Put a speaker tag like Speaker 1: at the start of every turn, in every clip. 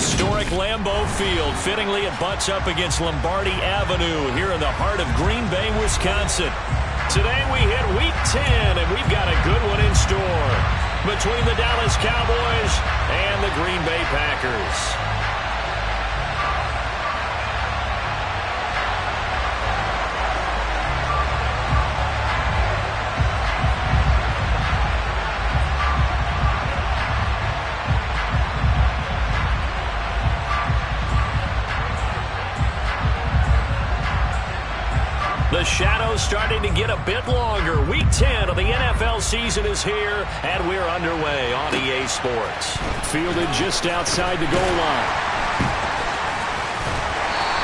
Speaker 1: Historic Lambeau Field. Fittingly, it butts up against Lombardi Avenue here in the heart of Green Bay, Wisconsin. Today we hit Week 10, and we've got a good one in store between the Dallas Cowboys and the Green Bay Packers. The shadow's starting to get a bit longer. Week 10 of the NFL season is here, and we're underway on EA Sports. Fielded just outside the goal line.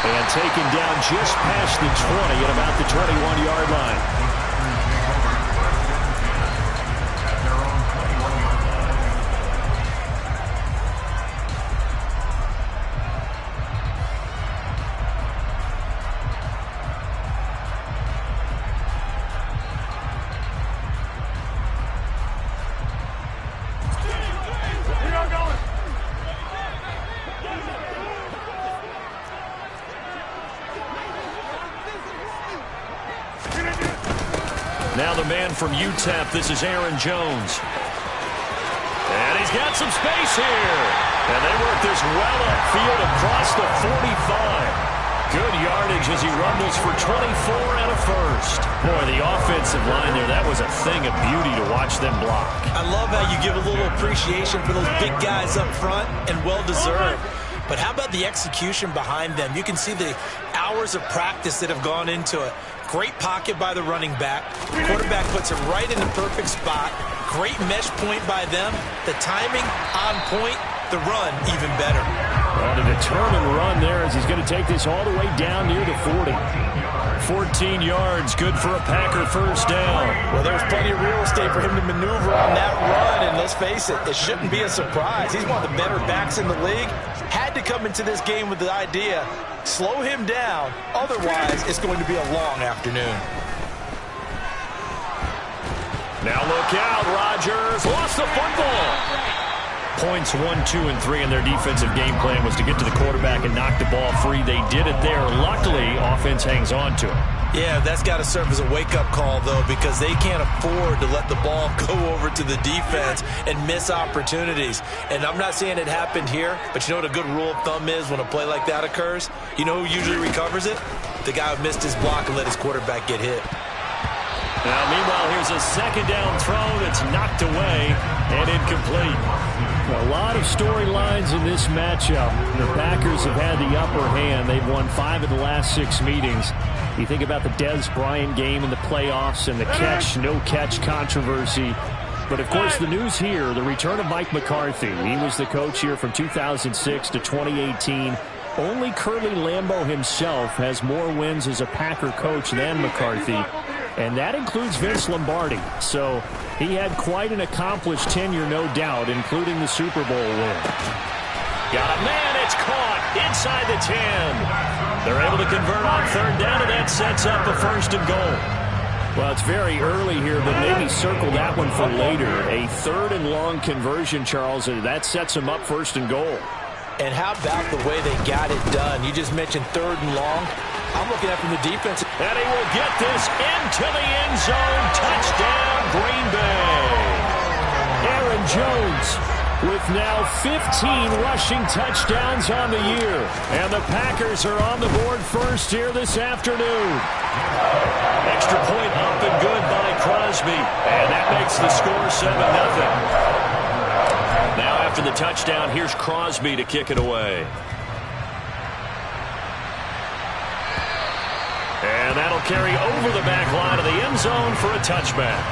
Speaker 1: And taken down just past the 20 at about the 21-yard line. Now the man from UTEP, this is Aaron Jones. And he's got some space here. And they work this well upfield across the 45. Good yardage as he rumbles for 24 and a first. Boy, the offensive line there, that was a thing of beauty to watch them block.
Speaker 2: I love how you give a little appreciation for those big guys up front, and well-deserved. But how about the execution behind them? You can see the hours of practice that have gone into it. Great pocket by the running back. Quarterback puts it right in the perfect spot. Great mesh point by them. The timing on point. The run even better.
Speaker 1: Well, a determined run there as he's going to take this all the way down near the 40. 14 yards, good for a Packer first down.
Speaker 2: Well, there's plenty of real estate for him to maneuver on that run, and let's face it, it shouldn't be a surprise. He's one of the better backs in the league. Had to come into this game with the idea, slow him down, otherwise it's going to be a long afternoon.
Speaker 1: Now look out, Rodgers lost the football. Points 1, 2, and 3 in their defensive game plan was to get to the quarterback and knock the ball free. They did it there. Luckily, offense hangs on to it.
Speaker 2: Yeah, that's got to serve as a wake-up call, though, because they can't afford to let the ball go over to the defense and miss opportunities. And I'm not saying it happened here, but you know what a good rule of thumb is when a play like that occurs? You know who usually recovers it? The guy who missed his block and let his quarterback get hit.
Speaker 1: Now, meanwhile, here's a second down throw that's knocked away and incomplete. A lot of storylines in this matchup. The Packers have had the upper hand. They've won 5 of the last 6 meetings. You think about the Dez Bryant game in the playoffs and the catch, no catch controversy. But, of course, the news here, the return of Mike McCarthy. He was the coach here from 2006 to 2018. Only Curly Lambeau himself has more wins as a Packer coach than McCarthy. And that includes Vince Lombardi. So he had quite an accomplished tenure, no doubt, including the Super Bowl win. Got a man, it's caught inside the 10. They're able to convert on third down, and that sets up a first and goal. Well, it's very early here, but maybe circle that one for later. A third and long conversion, Charles, and that sets them up first and goal.
Speaker 2: And how about the way they got it done? You just mentioned third and long. I'm looking at from the defense.
Speaker 1: And he will get this into the end zone. Touchdown, Green Bay. Aaron Jones with now 15 rushing touchdowns on the year. And the Packers are on the board first here this afternoon. Extra point up and good by Crosby. And that makes the score 7-0. Now after the touchdown, here's Crosby to kick it away. And that'll carry over the back line of the end zone for a touchback.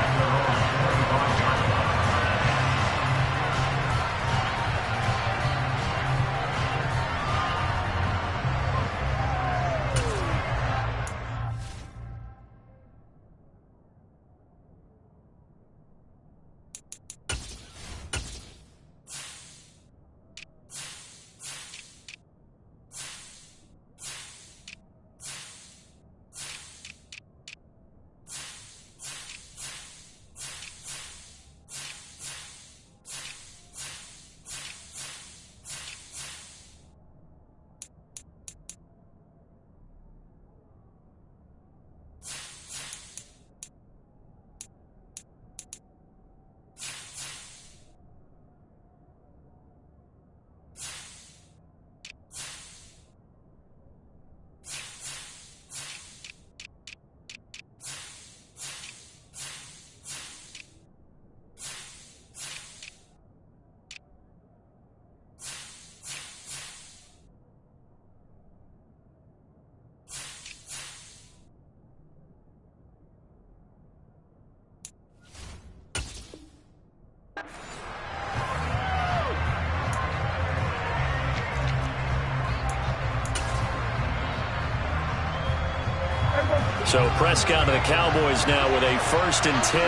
Speaker 1: So Prescott and the Cowboys now with a 1st and 10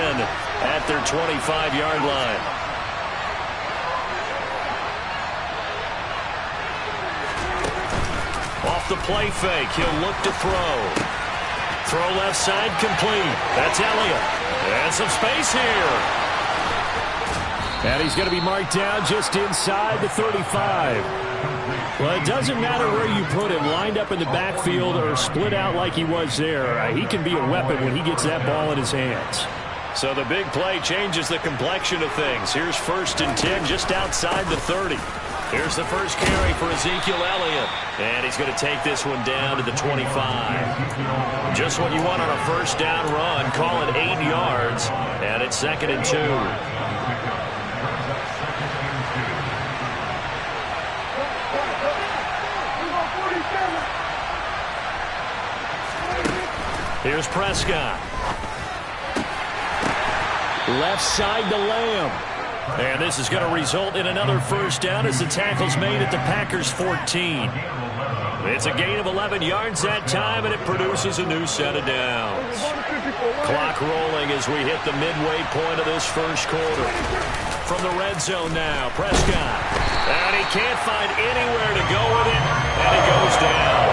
Speaker 1: at their 25-yard line. Off the play fake, he'll look to throw. Throw left side complete. That's Elliott. And some space here. And he's going to be marked down just inside the 35. Well, it doesn't matter where you put him, lined up in the backfield or split out like he was there. He can be a weapon when he gets that ball in his hands. So the big play changes the complexion of things. Here's 1st and 10 just outside the 30. Here's the first carry for Ezekiel Elliott. And he's going to take this one down to the 25. Just what you want on a 1st down run. Call it 8 yards. And it's 2nd and 2. Here's Prescott. Left side to Lamb. And this is going to result in another 1st down as the tackle's made at the Packers' 14. It's a gain of 11 yards that time, and it produces a new set of downs. Clock rolling as we hit the midway point of this 1st quarter. From the red zone now, Prescott. And he can't find anywhere to go with it, and he goes down.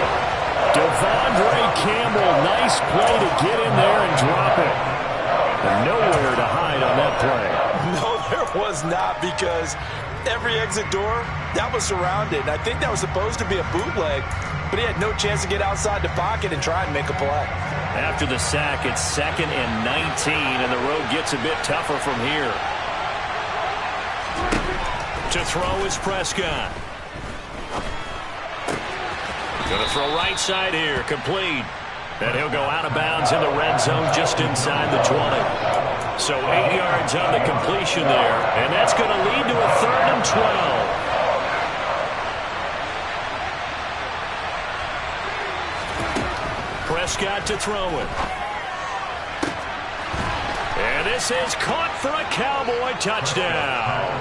Speaker 1: Devondre Campbell, nice play to get in there and drop it. And nowhere to hide on that play.
Speaker 2: No, there was not, because every exit door, that was surrounded. I think that was supposed to be a bootleg, but he had no chance to get outside the pocket and try and make a play.
Speaker 1: After the sack, it's 2nd and 19, and the road gets a bit tougher from here. To throw is Prescott. Going to throw right side here, complete. And he'll go out of bounds in the red zone just inside the 20. So 8 yards on the completion there. And that's going to lead to a 3rd and 12. Prescott to throw it. And this is caught for a Cowboy touchdown.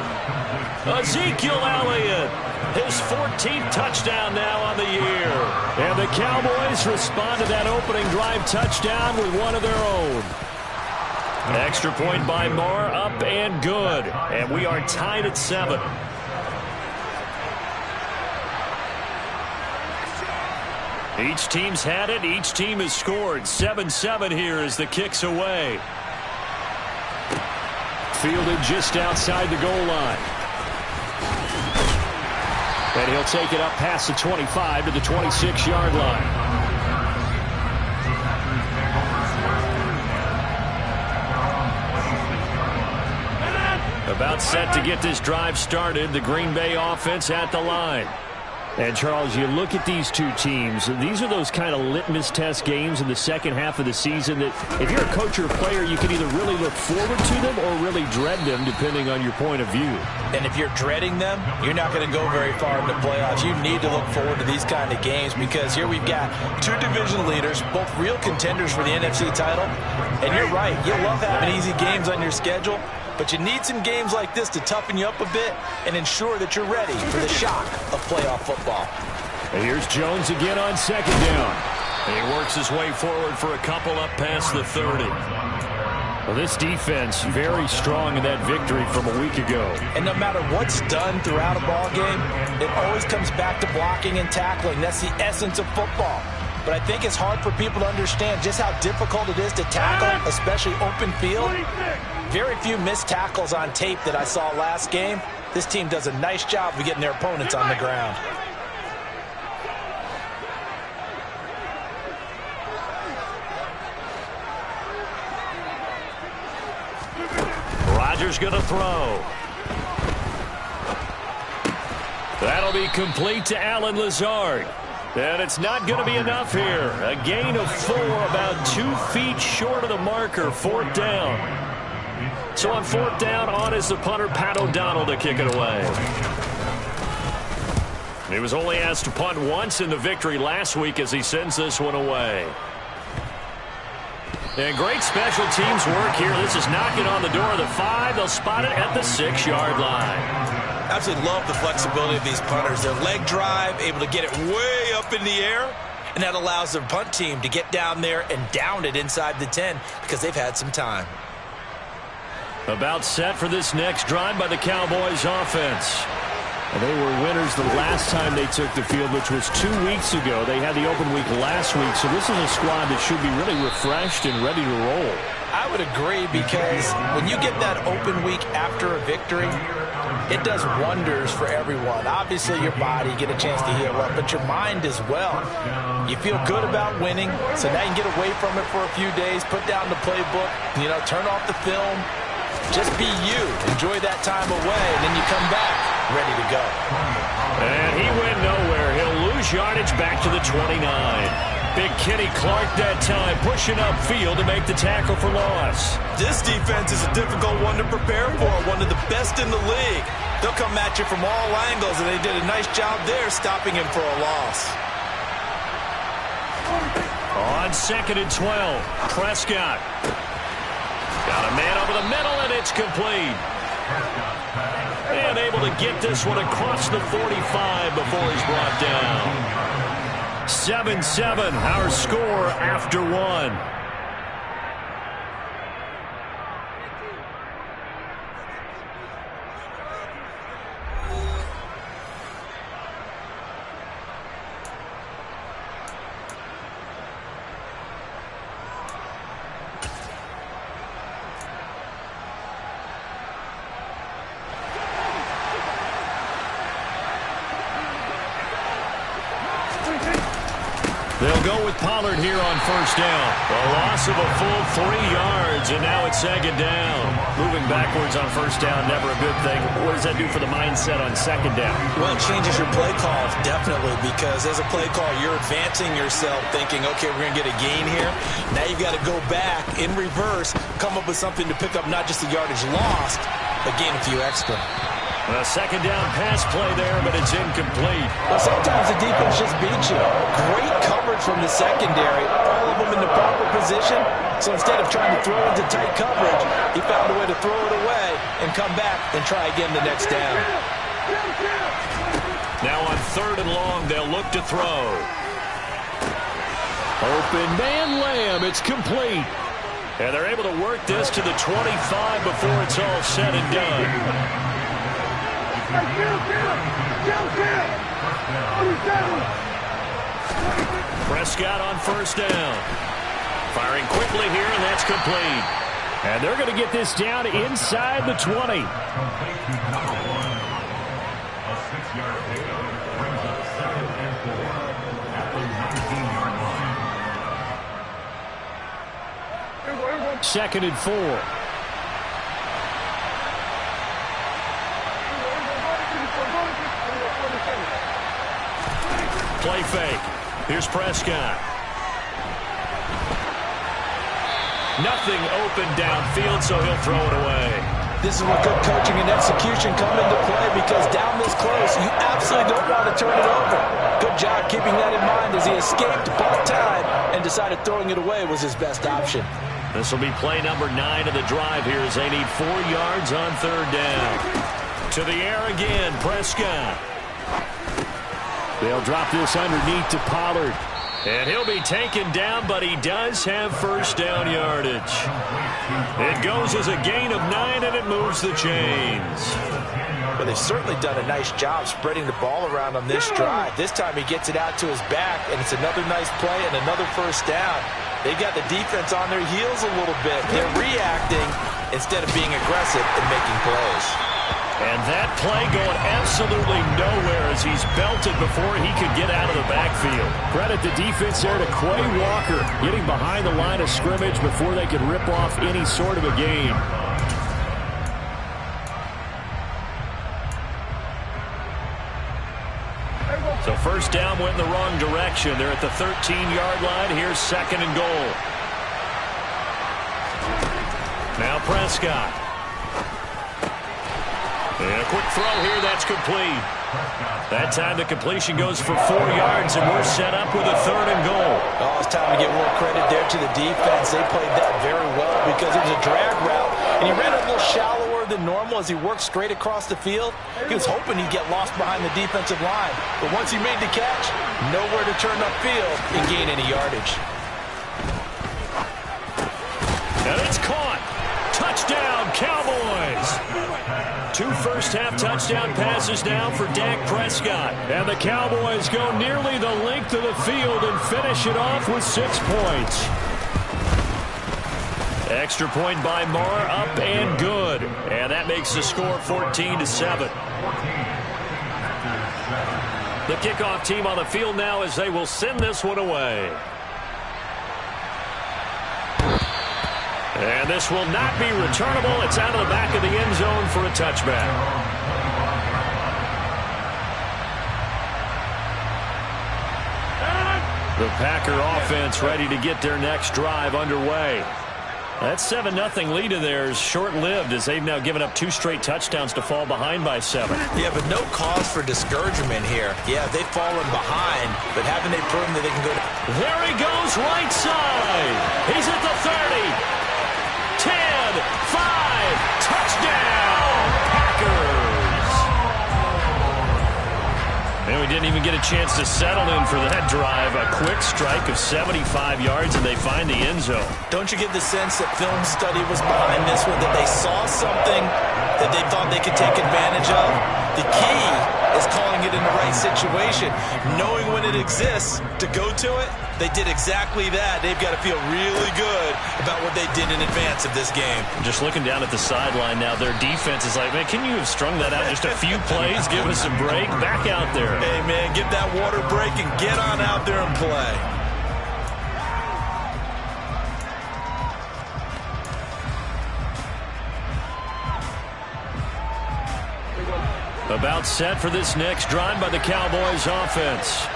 Speaker 1: Ezekiel Elliott, his 14th touchdown now on the year. And the Cowboys respond to that opening drive touchdown with one of their own. Extra point by Moore, up and good. And we are tied at 7. Each team's had it. Each team has scored. 7-7 here as the kick's away. Fielded just outside the goal line. And he'll take it up past the 25 to the 26-yard line. About set to get this drive started. The Green Bay offense at the line. And, Charles, you look at these two teams, these are those kind of litmus test games in the second half of the season that if you're a coach or a player, you can either really look forward to them or really dread them, depending on your point of view.
Speaker 2: And if you're dreading them, you're not going to go very far in the playoffs. You need to look forward to these kind of games because here we've got two division leaders, both real contenders for the NFC title. And you're right, you love having easy games on your schedule. But you need some games like this to toughen you up a bit and ensure that you're ready for the shock of playoff football.
Speaker 1: And here's Jones again on 2nd down. And he works his way forward for a couple up past the 30. Well, this defense very strong in that victory from a week ago.
Speaker 2: And no matter what's done throughout a ball game, it always comes back to blocking and tackling. That's the essence of football. But I think it's hard for people to understand just how difficult it is to tackle, especially open field. Very few missed tackles on tape that I saw last game. This team does a nice job of getting their opponents on the ground.
Speaker 1: Rodgers going to throw. That'll be complete to Allen Lazard. And it's not going to be enough here. A gain of 4, about 2 feet short of the marker, 4th down. So on 4th down, on is the punter, Pat O'Donnell, to kick it away. He was only asked to punt once in the victory last week as he sends this one away. And great special teams work here. This is knocking on the door of the 5. They'll spot it at the 6-yard line.
Speaker 2: Absolutely love the flexibility of these punters. Their leg drive, able to get it way up in the air and that allows their punt team to get down there and down it inside the 10 because they've had some time.
Speaker 1: About set for this next drive by the Cowboys offense. They were winners the last time they took the field, which was 2 weeks ago. They had the open week last week, so this is a squad that should be really refreshed and ready to roll.
Speaker 2: I would agree, because when you get that open week after a victory, it does wonders for everyone. Obviously, your body, get a chance to heal up, but your mind as well. You feel good about winning, so now you can get away from it for a few days, put down the playbook, turn off the film. Just be you. Enjoy that time away, and then you come back ready to go.
Speaker 1: And he went nowhere. He'll lose yardage back to the 29. Big Kenny Clark that time, pushing upfield to make the tackle for loss.
Speaker 2: This defense is a difficult one to prepare for, one of the best in the league. They'll come at you from all angles, and they did a nice job there stopping him for a loss.
Speaker 1: On 2nd and 12, Prescott. Got a man over the middle, and it's complete. And able to get this one across the 45 before he's brought down. 7-7, our score after one. They'll go with Pollard here on first down. A loss of a full 3 yards, and now it's 2nd down. Moving backwards on first down, never a good thing. What does that do for the mindset on 2nd down?
Speaker 2: Well, it changes your play calls, definitely, because as a play call, you're advancing yourself, thinking, okay, we're going to get a gain here. Now you've got to go back in reverse, come up with something to pick up not just the yardage lost, but gain a few extra.
Speaker 1: A 2nd down pass play there, but it's incomplete.
Speaker 2: Well, sometimes the defense just beats you. Great coverage from the secondary, all of them in the proper position. So instead of trying to throw into tight coverage, he found a way to throw it away and come back and try again the next down.
Speaker 1: Now on 3rd and long, they'll look to throw. Open man Lamb, it's complete. And they're able to work this to the 25 before it's all said and done. Prescott on first down. Firing quickly here, and that's complete. And they're going to get this down inside the 20. Second and 4. Play fake. Here's Prescott. Nothing open downfield, so he'll throw it away.
Speaker 2: This is where good coaching and execution come into play, because down this close, you absolutely don't want to turn it over. Good job keeping that in mind as he escaped ball time and decided throwing it away was his best option.
Speaker 1: This will be play number 9 of the drive here as they need 4 yards on 3rd down. To the air again, Prescott. They'll drop this underneath to Pollard. And he'll be taken down, but he does have first down yardage. It goes as a gain of 9, and it moves the chains.
Speaker 2: Well, they've certainly done a nice job spreading the ball around on this drive. This time he gets it out to his back, and it's another nice play and another first down. They've got the defense on their heels a little bit. They're reacting instead of being aggressive and making plays.
Speaker 1: And that play going absolutely nowhere as he's belted before he could get out of the backfield. Credit the defense there to Quay Walker, getting behind the line of scrimmage before they could rip off any sort of a gain. So first down went in the wrong direction. They're at the 13-yard line. Here's 2nd and goal. Now Prescott. And a quick throw here, that's complete. That time the completion goes for 4 yards, and we're set up with a 3rd and goal.
Speaker 2: Oh, it's time to give more credit there to the defense. They played that very well because it was a drag route, and he ran a little shallower than normal as he worked straight across the field. He was hoping he'd get lost behind the defensive line. But once he made the catch, nowhere to turn upfield and gain any yardage.
Speaker 1: And it's caught. Touchdown, Cowboys. 2 first-half touchdown passes now for Dak Prescott. And the Cowboys go nearly the length of the field and finish it off with 6 points. Extra point by Marr, up and good. And that makes the score 14-7. The kickoff team on the field now as they will send this one away. And this will not be returnable. It's out of the back of the end zone for a touchback. The Packer offense ready to get their next drive underway. That 7-0 lead of theirs short-lived as they've now given up 2 straight touchdowns to fall behind by 7.
Speaker 2: Yeah, but no cause for discouragement here. Yeah, they've fallen behind, but haven't they proven that they can go?
Speaker 1: There he goes, right side. He's at the 30. 10, 5, touchdown, Packers. And we didn't even get a chance to settle in for that drive. A quick strike of 75 yards, and they find the end zone.
Speaker 2: Don't you get the sense that film study was behind this one, that they saw something that they thought they could take advantage of? The key is calling it in the right situation, knowing when it exists to go to it. They did exactly that. They've got to feel really good about what they did in advance of this game.
Speaker 1: Just looking down at the sideline now, their defense is like, man, can you have strung that out just a few plays? Give us a break. Back out there.
Speaker 2: Hey, man, give that water break and get on out there and play.
Speaker 1: About set for this next drive by the Cowboys offense.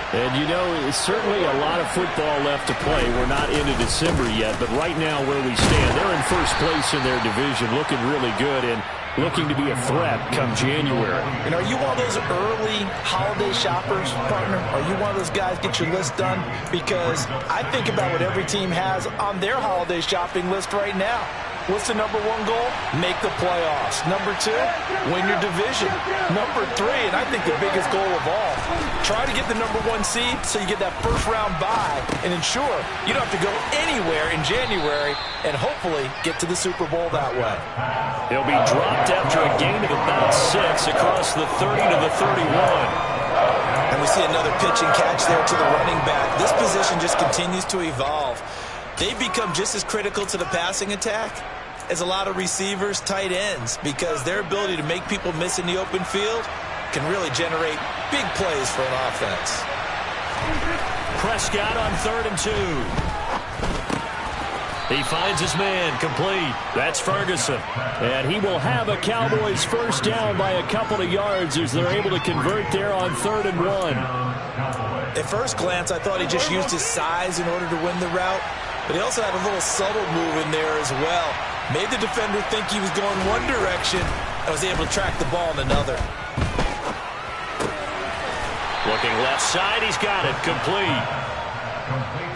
Speaker 1: And, you know, it's certainly a lot of football left to play. We're not into December yet, but right now where we stand, they're in first place in their division, looking really good and looking to be a threat come January.
Speaker 2: And are you one of those early holiday shoppers, partner? Are you one of those guys get your list done? Because I think about what every team has on their holiday shopping list right now. What's the number 1 goal? Make the playoffs. Number 2, win your division. Number 3, and I think the biggest goal of all, try to get the number 1 seed so you get that first-round bye and ensure you don't have to go anywhere in January and hopefully get to the Super Bowl that way.
Speaker 1: He'll be dropped after a gain of about 6 across the 30 to the 31.
Speaker 2: And we see another pitch and catch there to the running back. This position just continues to evolve. They've become just as critical to the passing attack as a lot of receivers, tight ends, because their ability to make people miss in the open field can really generate big plays for an offense.
Speaker 1: Prescott on 3rd and 2. He finds his man, complete. That's Ferguson. And he will have a Cowboys first down by a couple of yards as they're able to convert there on 3rd and 1.
Speaker 2: At first glance, I thought he just used his size in order to win the route, but he also had a little subtle move in there as well. Made the defender think he was going one direction and was able to track the ball in another.
Speaker 1: Looking left side, he's got it, complete.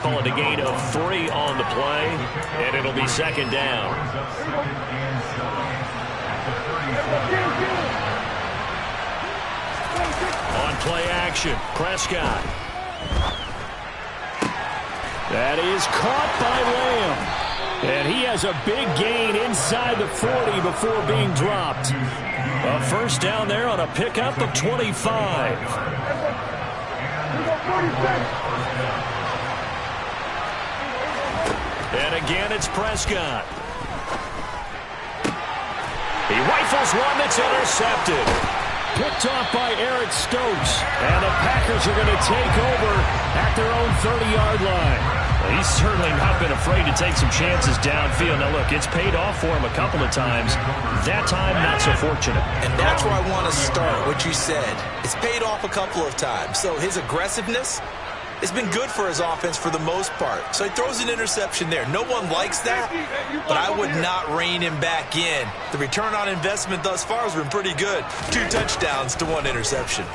Speaker 1: Call it a gain of 3 on the play, and it'll be 2nd down. On play action, Prescott. That is caught by Lamb. And he has a big gain inside the 40 before being dropped. A first down there on a pickup of 25. And again, it's Prescott. He rifles one that's intercepted. Picked off by Eric Stokes. And the Packers are going to take over at their own 30-yard line. Well, he's certainly not been afraid to take some chances downfield. Now, look, it's paid off for him a couple of times. That time, not so fortunate.
Speaker 2: And that's where I want to start, what you said. It's paid off a couple of times. So his aggressiveness has been good for his offense for the most part. So he throws an interception there. No one likes that, but I would not rein him back in. The return on investment thus far has been pretty good. 2 touchdowns to 1 interception.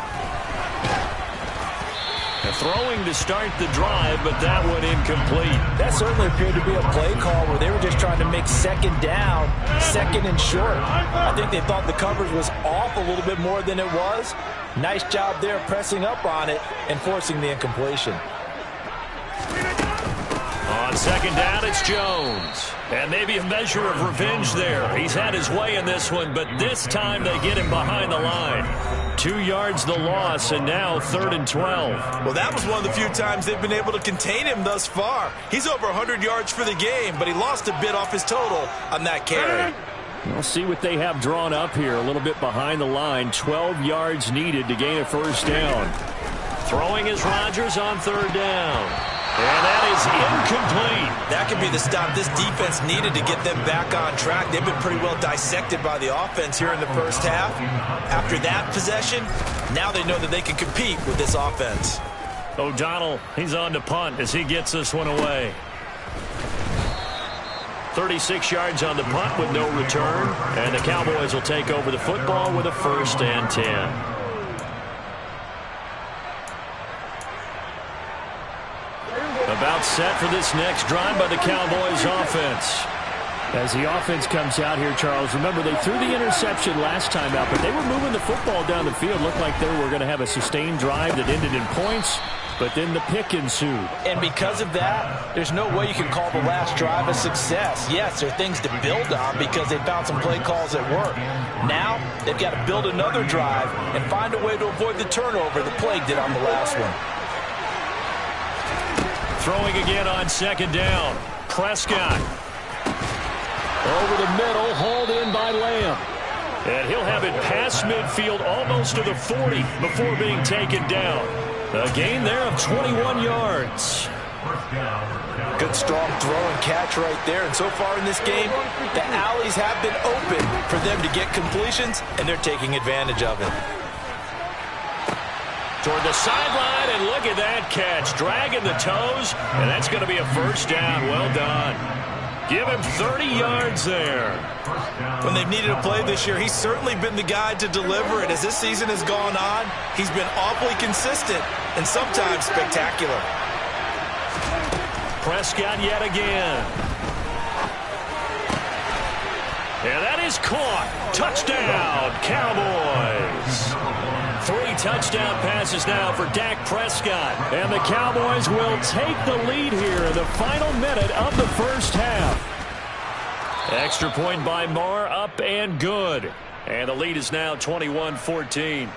Speaker 1: throwing to start the drive, but that one incomplete.
Speaker 2: That certainly appeared to be a play call where they were just trying to make second down, second and short. I think they thought the coverage was off a little bit more than it was. Nice job there pressing up on it and forcing the incompletion.
Speaker 1: On second down, it's Jones. And maybe a measure of revenge there. He's had his way in this one, but this time they get him behind the line. 2 yards the loss, and now 3rd and 12.
Speaker 2: Well, that was one of the few times they've been able to contain him thus far. He's over 100 yards for the game, but he lost a bit off his total on that carry.
Speaker 1: We'll see what they have drawn up here. A little bit behind the line. 12 yards needed to gain a first down. Throwing is Rodgers on 3rd down. And that is incomplete.
Speaker 2: That could be the stop this defense needed to get them back on track. They've been pretty well dissected by the offense here in the first half. After that possession, now they know that they can compete with this offense.
Speaker 1: O'Donnell, he's on to punt as he gets this one away. 36 yards on the punt with no return. And the Cowboys will take over the football with a 1st and 10. About set for this next drive by the Cowboys offense. As the offense comes out here, Charles, remember they threw the interception last time out, but they were moving the football down the field. Looked like they were going to have a sustained drive that ended in points, but then the pick ensued.
Speaker 2: And because of that, there's no way you can call the last drive a success. Yes, there are things to build on because they found some play calls that work. Now, they've got to build another drive and find a way to avoid the turnover the plague did on the last one.
Speaker 1: Throwing again on 2nd down. Prescott. Over the middle, hauled in by Lamb. And he'll have it past midfield almost to the 40 before being taken down. A gain there of 21 yards.
Speaker 2: Good strong throw and catch right there. And so far in this game, the alleys have been open for them to get completions, and they're taking advantage of it.
Speaker 1: Toward the sideline, and look at that catch. Dragging the toes, and that's going to be a first down. Well done. Give him 30 yards there.
Speaker 2: When they've needed a play this year, he's certainly been the guy to deliver it. As this season has gone on, he's been awfully consistent and sometimes spectacular.
Speaker 1: Prescott yet again. And that is caught. Touchdown, Cowboys. 3 touchdown passes now for Dak Prescott. And the Cowboys will take the lead here in the final minute of the first half. Extra point by Marr, up and good. And the lead is now 21-14.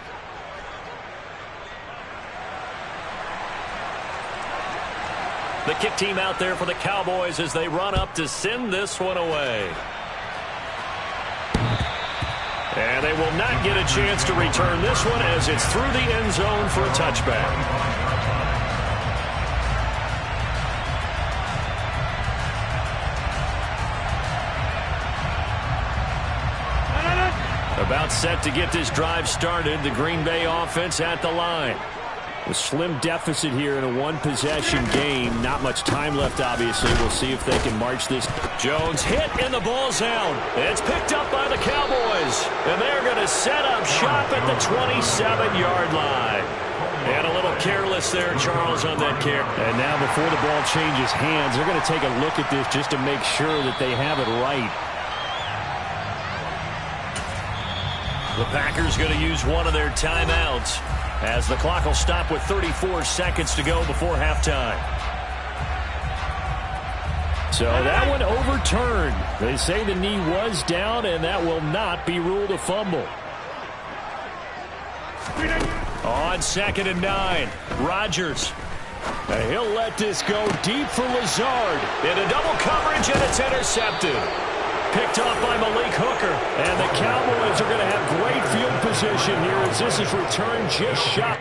Speaker 1: The kick team out there for the Cowboys as they run up to send this one away. And they will not get a chance to return this one as it's through the end zone for a touchback. About set to get this drive started. The Green Bay offense at the line. A slim deficit here in a one-possession game. Not much time left, obviously. We'll see if they can march this. Jones hit, and the ball's out. It's picked up by the Cowboys. And they're going to set up shop at the 27-yard line. And a little careless there, Charles, on that carry. And now before the ball changes hands, they're going to take a look at this just to make sure that they have it right. The Packers going to use one of their timeouts, as the clock will stop with 34 seconds to go before halftime. So that one overturned. They say the knee was down, and that will not be ruled a fumble. On 2nd and 9, Rodgers. And he'll let this go deep for Lazard. Into double coverage, and it's intercepted. Picked off by Malik Hooker. And the Cowboys are going to have great field position here as this is returned just shot.